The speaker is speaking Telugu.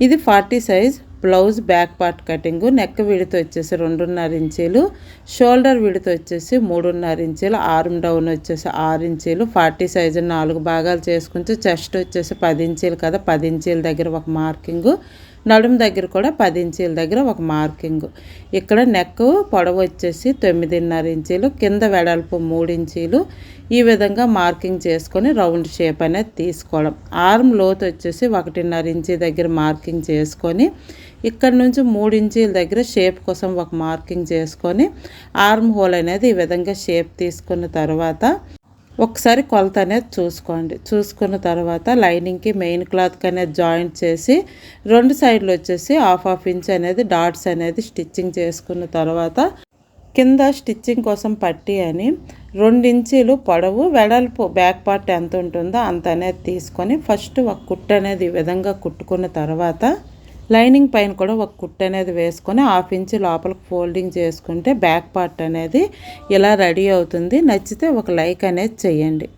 ఇది 40 size blouse back part cutting. Neck విడత వచ్చేసి 2.5 ఇంచీలు, షోల్డర్ విడత వచ్చేసి 3.5 ఇంచీలు, ఆర్మ్ డౌన్ వచ్చేసి 6 ఇంచీలు. 40 సైజు 4 భాగాలు చేసుకుంటే చెస్ట్ వచ్చేసి 10 ఇంచీలు కదా, 10 ఇంచీల దగ్గర ఒక మార్కింగు, నడుము దగ్గర కూడా 10 ఇంచీల దగ్గర ఒక మార్కింగు. ఇక్కడ నెక్ పొడవు వచ్చేసి 9.5 ఇంచీలు, కింద వెడల్పు 3 ఇంచీలు. ఈ విధంగా మార్కింగ్ చేసుకొని రౌండ్ షేప్ అనేది తీసుకోవడం. ఆర్మ్ లోతు వచ్చేసి 1.5 ఇంచీ దగ్గర మార్కింగ్ చేసుకొని ఇక్కడ నుంచి 3 ఇంచీల దగ్గర షేప్ కోసం ఒక మార్కింగ్ చేసుకొని ఆర్మ్ హోల్ అనేది ఈ విధంగా షేప్ తీసుకున్న తర్వాత ఒకసారి కొలత అనేది చూసుకోండి. చూసుకున్న తర్వాత లైనింగ్కి మెయిన్ క్లాత్కి అనేది జాయింట్ చేసి 2 సైడ్లు వచ్చేసి హాఫ్ ఇంచ్ అనేది డాట్స్ అనేది స్టిచ్చింగ్ చేసుకున్న తర్వాత కింద స్టిచ్చింగ్ కోసం పట్టి అని 2 ఇంచీలు పొడవు వెడల్పు బ్యాక్ పార్ట్ ఎంత ఉంటుందో అంత అనేది తీసుకొని ఫస్ట్ ఒక కుట్టు అనేది ఈ విధంగా కుట్టుకున్న తర్వాత లైనింగ్ పైన కూడా ఒక కుట్టు అనేది వేసుకొని హాఫ్ ఇంచ్ లోపలికి ఫోల్డింగ్ చేసుకుంటే బ్యాక్ పార్ట్ అనేది ఇలా రెడీ అవుతుంది. నచ్చితే ఒక లైక్ అనేది చేయండి.